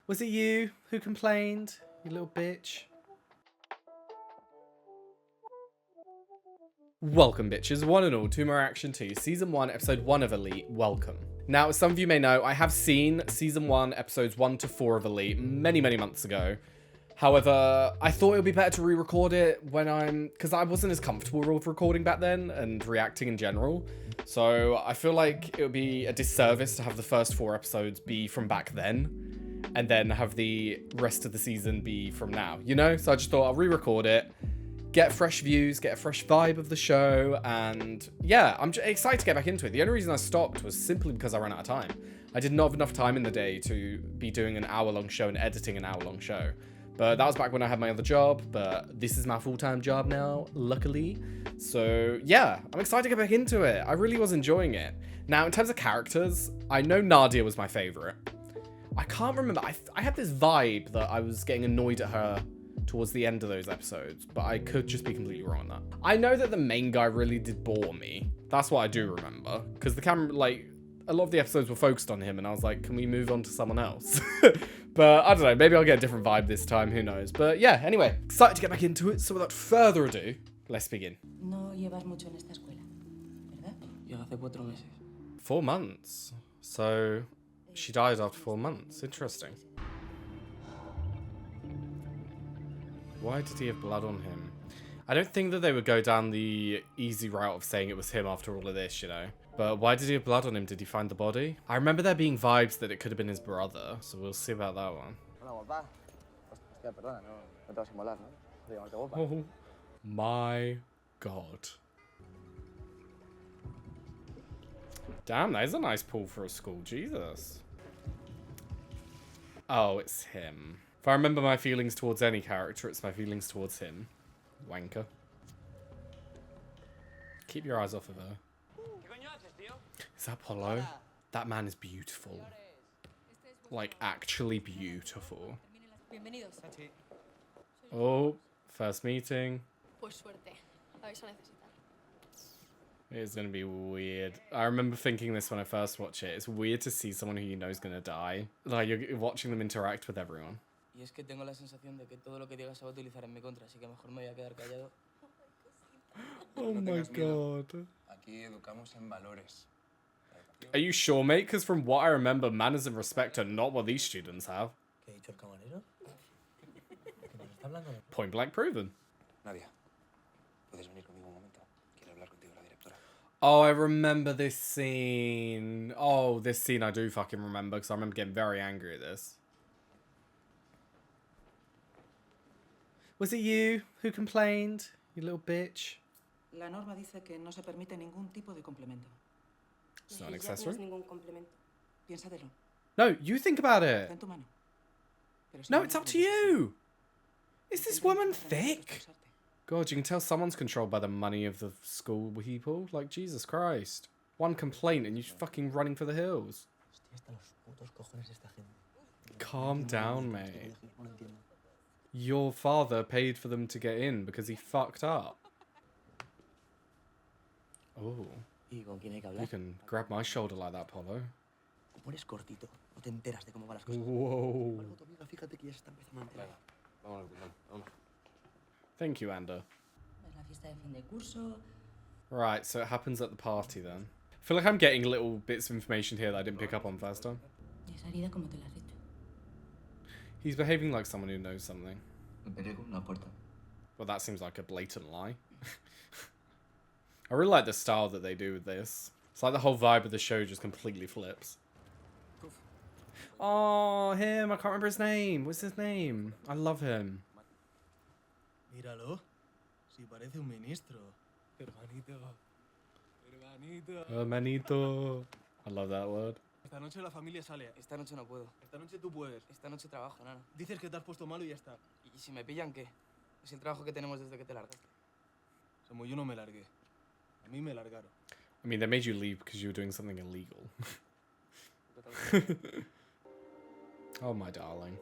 Was it you who complained, you little bitch? Welcome, bitches, one and all, to my reaction to Season 1, Episode 1 of Elite. Welcome. Now, as some of you may know, I have seen Season 1, Episodes 1 to 4 of Elite many months ago. However, I thought it would be better to re-record it because I wasn't as comfortable with recording back then and reacting in general. So I feel like it would be a disservice to have the first 4 episodes be from back then and then have the rest of the season be from now, you know? So I just thought I'll re-record it, get fresh views, get a fresh vibe of the show, and yeah, I'm excited to get back into it. The only reason I stopped was simply because I ran out of time. I did not have enough time in the day to be doing an hour-long show and editing an hour-long show. But that was back when I had my other job, but this is my full-time job now, luckily. So yeah, I'm excited to get back into it. I really was enjoying it. Now, in terms of characters, I know Nadia was my favorite. I can't remember. I had this vibe that I was getting annoyed at her towards the end of those episodes, but I could just be completely wrong on that. I know that the main guy really did bore me. That's what I do remember, because the camera, like, a lot of the episodes were focused on him, and I was like, can we move on to someone else? But I don't know, maybe I'll get a different vibe this time, who knows. But yeah, anyway, excited to get back into it, so without further ado, let's begin. No llevas mucho en esta escuela, ¿verdad? Llega hace 4 meses. 4 months. So she died after 4 months. Interesting. Why did he have blood on him? I don't think that they would go down the easy route of saying it was him after all of this, you know. But why did he have blood on him? Did he find the body? I remember there being vibes that it could have been his brother, so we'll see about that one. Oh my god. Damn, that is a nice pool for a school. Jesus. Oh, it's him. If I remember my feelings towards any character, it's my feelings towards him. Wanker. Keep your eyes off of her. Is that Apollo? That man is beautiful. Like, actually beautiful. Bienvenidos. Oh, first meeting. Por suerte. La vais a necesitar. It's gonna be weird. I remember thinking this when I first watched it. It's weird to see someone who you know is gonna die. Like, you're watching them interact with everyone. Y es que tengo la sensación de que todo lo que digas se va a utilizar en mi contra, así que mejor me voy a quedar callado. Oh my god. Aquí educamos en valores. Are you sure, mate? Because from what I remember, manners and respect are not what these students have. ¿Qué ha dicho el camarero? ¿Qué nos está hablando? Point blank proven. Nadia, ¿puedes venir conmigo un momento? Quiero hablar contigo la directora. Oh, I remember this scene. Oh, this scene I do fucking remember because I remember getting very angry at this. Was it you who complained, you little bitch? La norma dice que no se permite ningún tipo de complemento. It's not an Ya no accessory. es ningún complemento. Piénsatelo. No, you think about it. Ten tu mano. Pero No, si it's up to puedes, you. Is this intenta woman hacer menos thick? esforzarte. God, you can tell someone's controlled by the money of the school people. Like, Jesus Christ. One complaint and you're fucking running for the hills. Estoy hasta los putos cojones de esta gente. Calm down, mate. No lo entiendo. Your father paid for them to get in because he fucked up. Oh, ¿Y con quién hay que you hablar? can grab my shoulder like that, Polo. Como eres cortito, no te enteras de cómo van las cosas. Whoa. Algo, tu amiga, fíjate que ya se está empezando a enterar. Vámonos. Thank you, Ander. Es la fiesta de fin de curso. Right, so it happens at the party then. I feel like I'm getting little bits of information here that I didn't pick up on first time. Y esa herida como te la has hecho. He's behaving like someone who knows something. Me peleé con una puerta. Well, that seems like a blatant lie. I really like the style that they do with this. It's like the whole vibe of the show just completely flips. Oh, him. I can't remember his name. What's his name? I love him. Míralo, si parece un ministro. Hermanito. Hermanito. I love that word. Esta noche la familia sale. Esta noche no puedo. Esta noche tú puedes. Esta noche trabajo, nana. Dices que te has puesto malo y ya está. ¿Y si me pillan qué? Es el trabajo que tenemos desde que te largaste. Como yo no me largué. A mí me largaron. I mean, they made you leave because you were doing something illegal. Oh, my darling.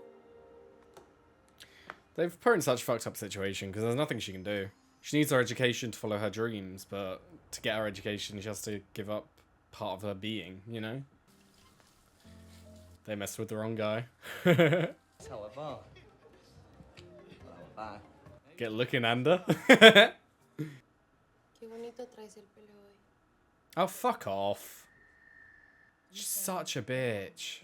They've put her in such a fucked up situation because there's nothing she can do. She needs her education to follow her dreams, but to get her education, she has to give up part of her being, you know? They messed with the wrong guy. Get looking under. Qué bonito traes el pelo hoy. Oh, fuck off. She's such a bitch.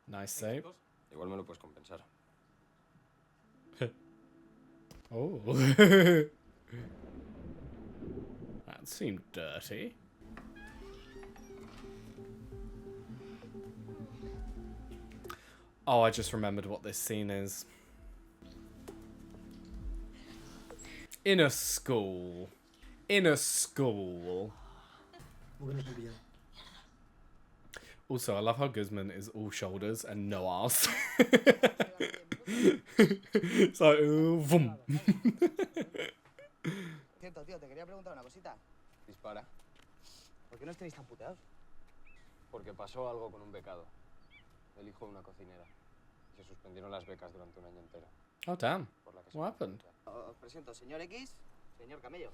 Nice save. Igual me lo puedes compensar. Oh. That seemed dirty. Oh, I just remembered what this scene is. In a school. In a school. Also, I love how Guzman is all shoulders and no arse. It's like, vroom. Cierto, tío, te quería preguntar una cosita. Dispara. ¿Por qué no estáis tan puteados? Porque pasó algo con un becado. El hijo de una cocinera. Y se suspendieron las becas durante un año entero. Oh, damn. Por la que se What happened? Os presento, señor X, señor Camello.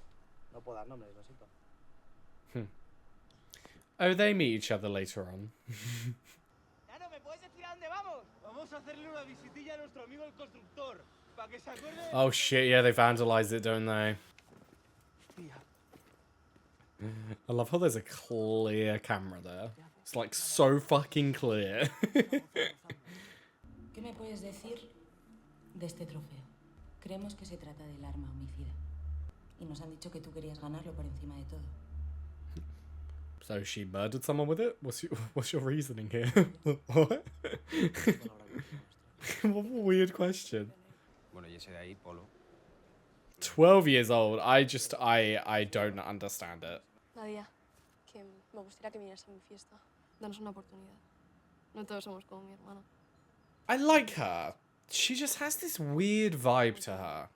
No puedo dar nombres, lo siento. Oh, they meet each other later on. Nano, ¿me puedes decir a dónde vamos? Vamos a hacerle una visitilla a nuestro amigo el constructor. Para que se acuerde. Oh shit, yeah, they vandalized it, don't they? I love how there's a clear camera there. It's like so fucking clear. ¿Qué me puedes decir de este trofeo? Creemos que se trata del arma homicida. Y nos han dicho que tú querías ganarlo por encima de todo. So she murdered someone with it? What's your reasoning here? What? What a weird question. Bueno, y ese de ahí, Polo. 12 years old. I don't understand it. Nadia, que me gustaría que vinieras a mi fiesta. Danos una oportunidad. No todos somos como mi hermana. I like her. She just has this weird vibe to her.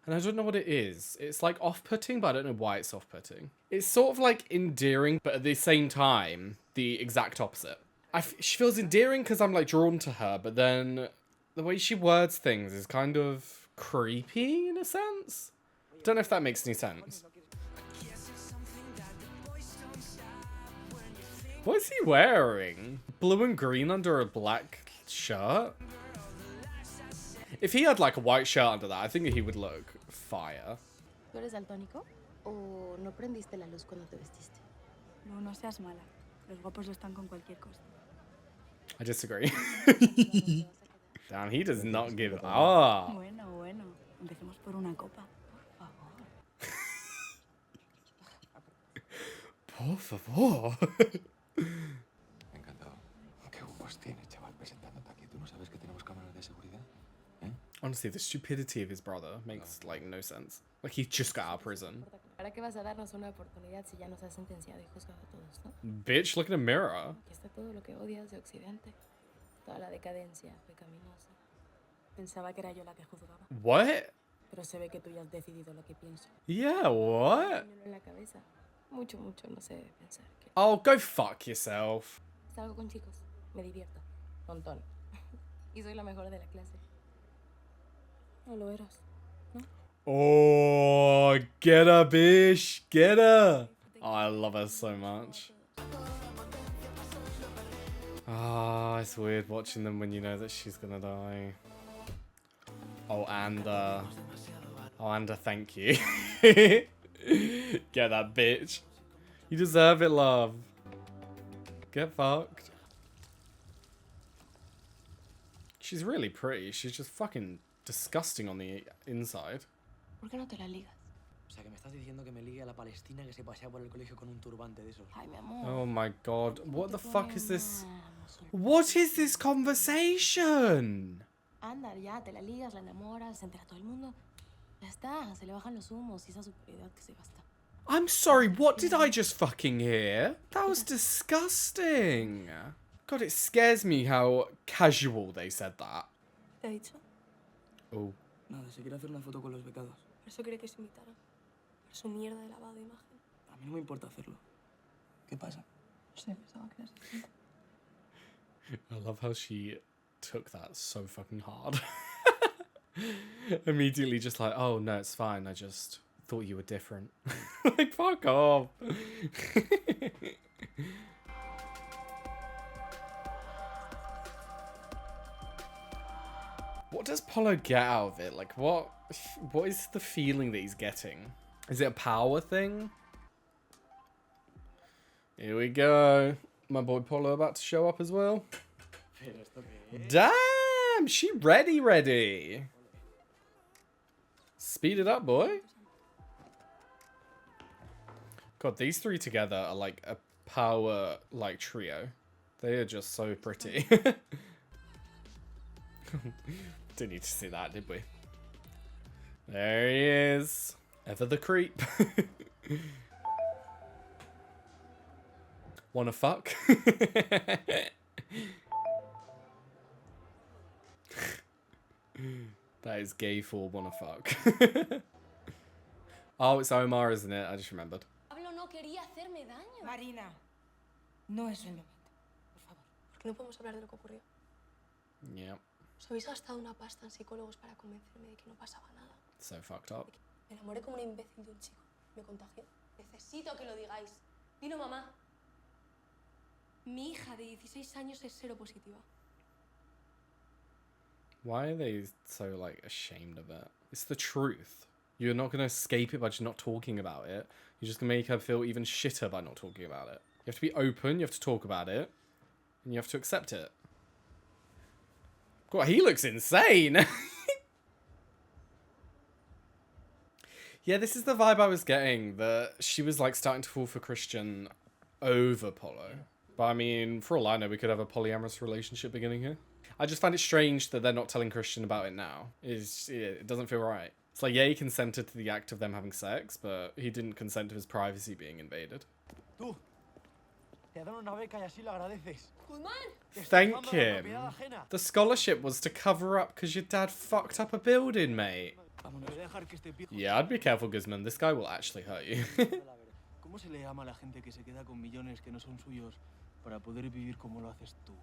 And I don't know what it is. It's like off-putting, but I don't know why it's off-putting. It's sort of like endearing, but at the same time, the exact opposite. She feels endearing because I'm like drawn to her, but then the way she words things is kind of creepy in a sense. Don't know if that makes any sense. What is he wearing? Blue and green under a black shirt? If he had like a white shirt under that, I think he would look fire. ¿Tú eres daltónico? ¿O no prendiste la luz cuando te vestiste? No, no seas mala. Los guapos están con cualquier cosa. I disagree. Damn, he does not give it. Ah. Bueno, bueno. Empecemos por una copa. Por favor. Por favor. Encantado. Qué huevos tienes, chaval, presentándote aquí. ¿Tú no sabes que tenemos cámaras de seguridad? ¿Eh? Honestly, the stupidity of his brother makes like no sense. Like he just got out of prison. ¿Para qué vas a darnos una oportunidad si ya nos has sentenciado y juzgado a todos, no? Bitch, look in a mirror. Aquí está todo lo que odias de Occidente. Toda la decadencia pecaminosa. Pensaba que era yo la que juzgaba. What? Pero se ve que tú ya has decidido lo que pienso. Yeah, what? En la cabeza. Mucho, no sé pensar. Que Oh, go fuck yourself. salgo con chicos. Me divierto. Montón. Y soy la mejor de la clase. No lo eras. Oh, get her, bitch. Get her. Oh, I love her so much. Ah, it's weird watching them when you know that she's gonna die. Oh, Anda. Oh, Anda, thank you. Get that bitch. You deserve it, love. Get fucked. She's really pretty. She's just fucking disgusting on the inside. ¿Por qué no te la ligas? O sea, que me estás diciendo que me ligue a la palestina que se pasea por el colegio con un turbante de esos. Ay, mi amor. Oh my god. What the fuck is this? What is this conversation? Anda, ya, te la ligas, la enamoras, se entera todo el mundo. Ya está, se le bajan los humos y esa superioridad que se gasta. I'm sorry, what did I just fucking hear? That was disgusting. God, it scares me how casual they said that. ¿Te he dicho? Oh. Nada, se quiere hacer una foto con los becados. Por eso quería que se imitara. Por su mierda de lavado de imagen. A mí no me importa hacerlo. ¿Qué pasa? No sé, pensaba que eras así. I love how she took that so fucking hard. Immediately just like, oh no, it's fine, I just Thought you were different. Like, fuck off. What does Polo get out of it? Like, what is the feeling that he's getting? Is it a power thing? Here we go. My boy Polo about to show up as well. Damn, she ready. Speed it up, boy. God, these three together are like a power like trio. They are just so pretty. Didn't need to see that, did we? There he is. Ever the creep. Wanna fuck? That is gay for wanna fuck. Oh, it's Omar, isn't it? I just remembered. Pablo no quería hacerme daño. Marina, no es el momento. Por favor. ¿Por qué no podemos hablar de lo que ocurrió? Yeah, Os habéis gastado una pasta en psicólogos para convencerme de que no pasaba nada. so fucked up. Me enamoré como una imbécil de un chico. Me contagió. Necesito que lo digáis. Dilo, mamá. Mi hija de 16 años es seropositiva. Why are they so, like, ashamed of it? It's the truth. You're not going to escape it by just not talking about it. You're just going to make her feel even shitter by not talking about it. You have to be open, you have to talk about it, and you have to accept it. God, he looks insane! Yeah, this is the vibe I was getting, that she was, like, starting to fall for Christian over Polo. But, I mean, for all I know, we could have a polyamorous relationship beginning here. I just find it strange that they're not telling Christian about it now. It doesn't feel right. It's like, yeah, he consented to the act of them having sex, but he didn't consent to his privacy being invaded. Tú, te dan una beca y así lo agradeces. Thank him. The scholarship was to cover up because your dad fucked up a building, mate. Yeah, I'd be careful, Guzman. This guy will actually hurt you. ¿Cómo se le llama a la gente que se queda con millones que no son suyos para poder vivir como lo haces tú?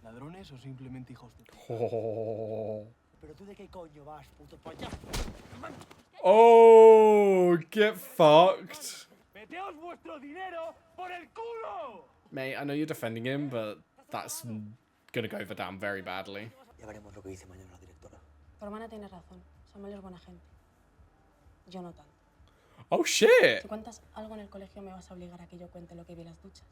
¿Ladrones o simplemente hijos de puta? Oh. Pero tú de qué coño vas, puto payaso. Oh, get fucked. ¡Meteos vuestro dinero por el culo! Mate, I know you're defending him, but that's gonna go down very badly. Ya veremos lo que dice mañana la directora. Tu hermana tiene razón. Samuel es buena gente. Yo no tanto. Oh, shit. Si cuentas algo en el colegio me vas a obligar a que yo cuente lo que vi en las duchas.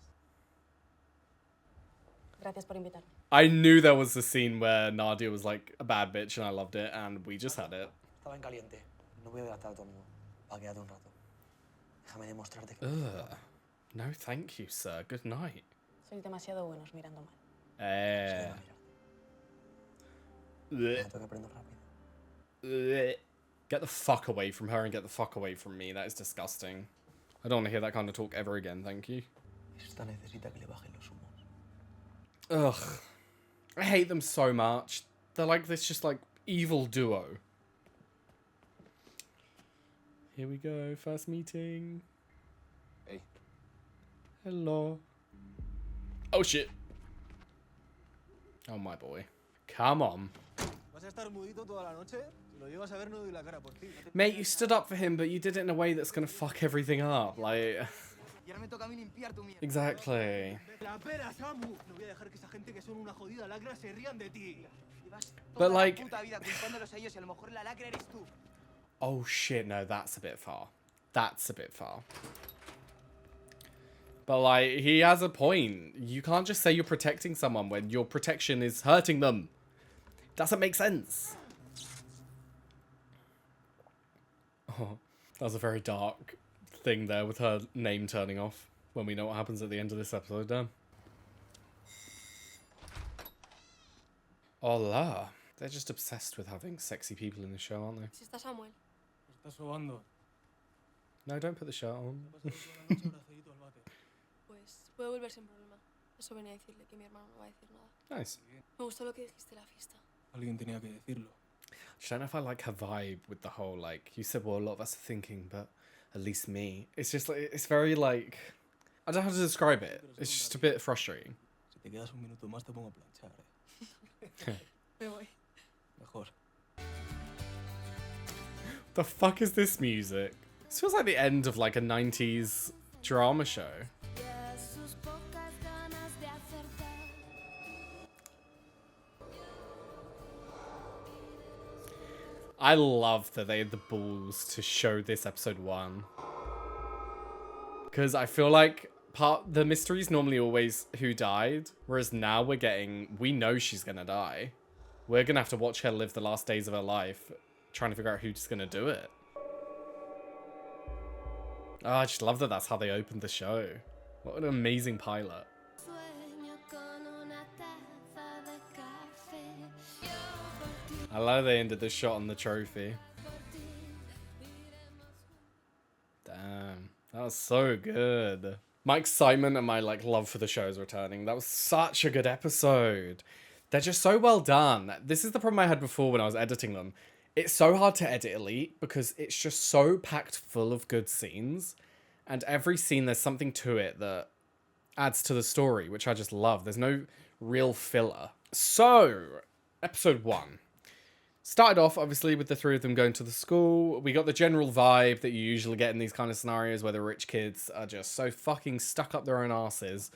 Gracias por invitarme. I knew there was a scene where Nadia was like a bad bitch and I loved it, and we just had it. Estaba en caliente. No voy a delatar a todo el mundo. Va a quedarte un rato. Déjame demostrarte que... Ugh. No, thank you, sir. Good night. Sois demasiado buenos mirando mal. Eh. Tengo que aprender rápido. Get the fuck away from her and get the fuck away from me. That is disgusting. I don't want to hear that kind of talk ever again, thank you. Esta necesita que le bajen los humos. Ugh. I hate them so much. They're like this just like evil duo. Here we go, first meeting. Hey. Hello. Oh shit. Oh my boy. Come on. ¿Vas a estar mudito toda la noche? Si lo llevas a ver, no doy la cara por ti. Mate, you stood up for him, but you did it in a way that's gonna fuck everything up. Like... Y ahora me toca a mí limpiar tu mierda. Exactly. La pera, Samu. No voy a dejar que esa gente que son una jodida lacra se rían de ti. Llevas But toda la like... puta vida culpándolos a ellos y a lo mejor la lacra eres tú. Oh shit, no, that's a bit far. That's a bit far. But like, he has a point. You can't just say you're protecting someone when your protection is hurting them. Doesn't make sense. Oh, that was a very dark thing there with her name turning off when we know what happens at the end of this episode. Damn. Hola. They're just obsessed with having sexy people in the show, aren't they? Si está Samuel. Estás sobando. No, don't put the shirt on. Pues puede volver sin problema. Eso venía a decirle que mi hermano no va a decir nada. Nice. Me gustó lo que dijiste en la fiesta. Alguien tenía que decirlo. I don't know if I like her vibe with the whole, like, you said, well, a lot of us are thinking, but at least me. It's just, like, it's very, like, I don't know how to describe it. It's just a bit frustrating. Si te quedas un minuto más, te pongo a planchar, Me voy. Mejor. The fuck is this music? This feels like the end of like a 90s drama show. I love that they had the balls to show this episode 1. Because I feel like the mystery is normally always who died, whereas now we know she's gonna die. We're gonna have to watch her live the last days of her life, trying to figure out who's gonna do it. Oh, I just love that that's how they opened the show. What an amazing pilot. I love they ended the shot on the trophy. Damn, that was so good. My excitement and my like love for the show is returning. That was such a good episode. They're just so well done. This is the problem I had before when I was editing them. It's so hard to edit Elite because it's just so packed full of good scenes. And every scene, there's something to it that adds to the story, which I just love. There's no real filler. So, episode 1. Started off, obviously, with the three of them going to the school. We got the general vibe that you usually get in these kind of scenarios where the rich kids are just so fucking stuck up their own asses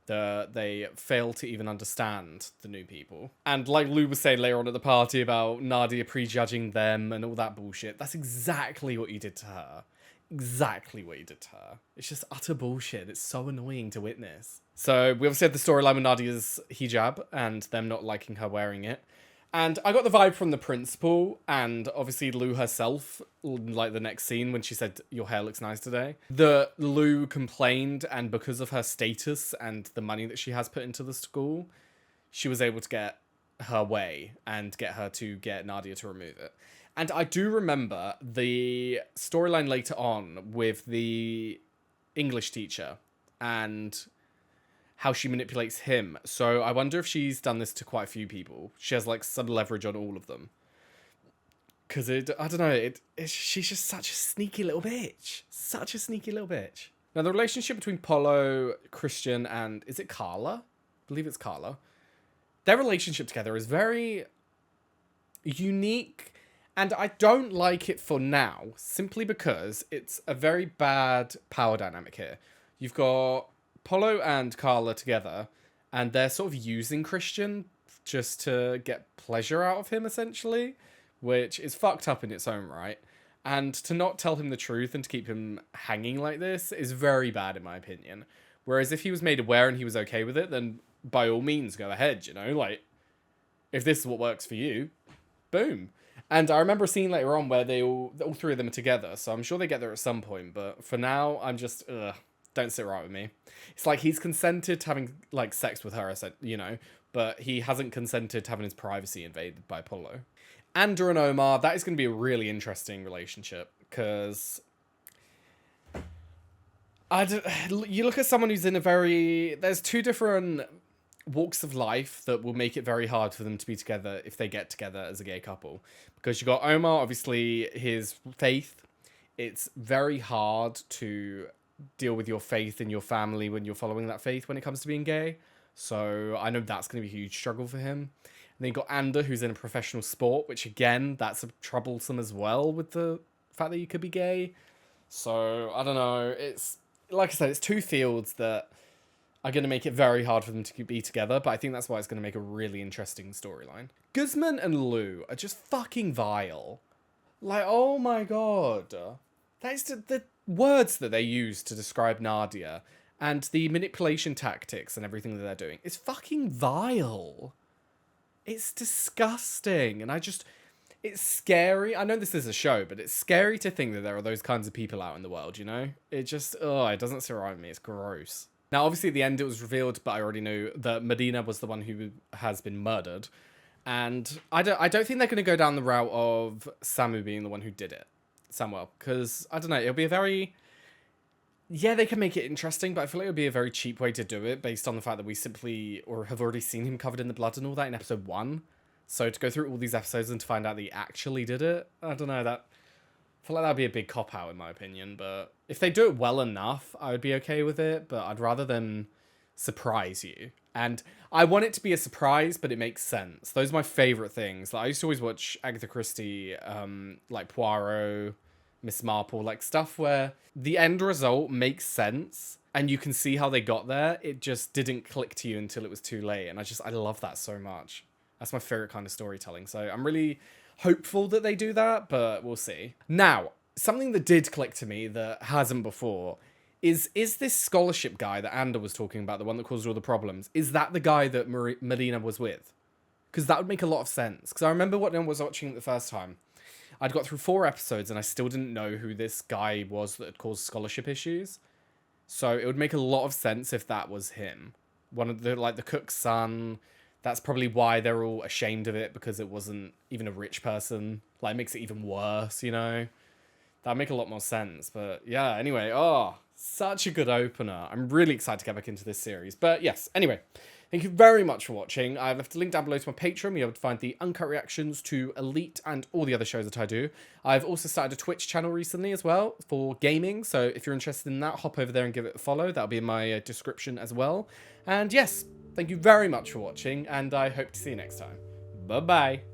that they fail to even understand the new people. And like Lou was saying later on at the party about Nadia prejudging them and all that bullshit, that's exactly what you did to her. Exactly what you did to her. It's just utter bullshit. It's so annoying to witness. So we obviously had the storyline with Nadia's hijab and them not liking her wearing it. And I got the vibe from the principal and obviously Lou herself, like the next scene when she said, "Your hair looks nice today." The Lou complained, and because of her status and the money that she has put into the school, she was able to get her way and get her to get Nadia to remove it. And I do remember the storyline later on with the English teacher and how she manipulates him. So I wonder if she's done this to quite a few people. She has like some leverage on all of them. Because I don't know, she's just such a sneaky little bitch. Such a sneaky little bitch. Now the relationship between Polo, Christian, and is it Carla? I believe it's Carla. Their relationship together is very unique. And I don't like it for now, simply because it's a very bad power dynamic here. You've got Polo and Carla together, and they're sort of using Christian just to get pleasure out of him, essentially, which is fucked up in its own right. And to not tell him the truth and to keep him hanging like this is very bad, in my opinion. Whereas if he was made aware and he was okay with it, then by all means, go ahead, you know? Like, if this is what works for you, boom. And I remember a scene later on where all three of them are together, so I'm sure they get there at some point, but for now, I'm just, don't sit right with me. It's like he's consented to having, like, sex with her, you know, but he hasn't consented to having his privacy invaded by Polo. Andrew and Omar, that is going to be a really interesting relationship, because you look at someone who's in there's two different walks of life that will make it very hard for them to be together if they get together as a gay couple. Because you got Omar, obviously, his faith. It's very hard to deal with your faith in your family when you're following that faith when it comes to being gay. So I know that's going to be a huge struggle for him. And then you got Ander, who's in a professional sport, which again, that's troublesome as well with the fact that you could be gay. So I don't know. It's, like I said, it's two fields that are going to make it very hard for them to be together, but I think that's why it's going to make a really interesting storyline. Guzman and Lou are just fucking vile. Like, oh my god. That is the words that they use to describe Nadia and the manipulation tactics and everything that they're doing is fucking vile. It's disgusting. And it's scary. I know this is a show, but it's scary to think that there are those kinds of people out in the world, you know? It just, it doesn't sit right with me. It's gross. Now, obviously, at the end, it was revealed, but I already knew that Medina was the one who has been murdered. And I don't think they're going to go down the route of Samu being the one who did it. Samuel. Because, I don't know, it'll be a very... Yeah, they can make it interesting, but I feel like it would be a very cheap way to do it based on the fact that we simply, or have already seen him covered in the blood and all that in episode 1. So to go through all these episodes and to find out that he actually did it, I don't know, I feel like that'd be a big cop-out in my opinion, but if they do it well enough, I would be okay with it, but I'd rather them surprise you. And I want it to be a surprise, but it makes sense. Those are my favourite things. Like, I used to always watch Agatha Christie, like Poirot, Miss Marple, like stuff where the end result makes sense and you can see how they got there. It just didn't click to you until it was too late. And I love that so much. That's my favorite kind of storytelling. So I'm really hopeful that they do that, but we'll see. Now, something that did click to me that hasn't before is this scholarship guy that Ander was talking about, the one that caused all the problems, is that the guy that Melina was with? Because that would make a lot of sense. Because I remember when I was watching it the first time, I'd got through 4 episodes and I still didn't know who this guy was that had caused scholarship issues. So it would make a lot of sense if that was him. One of the, like, the cook's son. That's probably why they're all ashamed of it, because it wasn't even a rich person. Like, it makes it even worse, you know? That'd make a lot more sense. But yeah, anyway, such a good opener. I'm really excited to get back into this series. But yes, anyway, thank you very much for watching. I've left a link down below to my Patreon. You'll be able to find the uncut reactions to Elite and all the other shows that I do. I've also started a Twitch channel recently as well for gaming. So if you're interested in that, hop over there and give it a follow. That'll be in my description as well. And yes, thank you very much for watching, and I hope to see you next time. Bye-bye.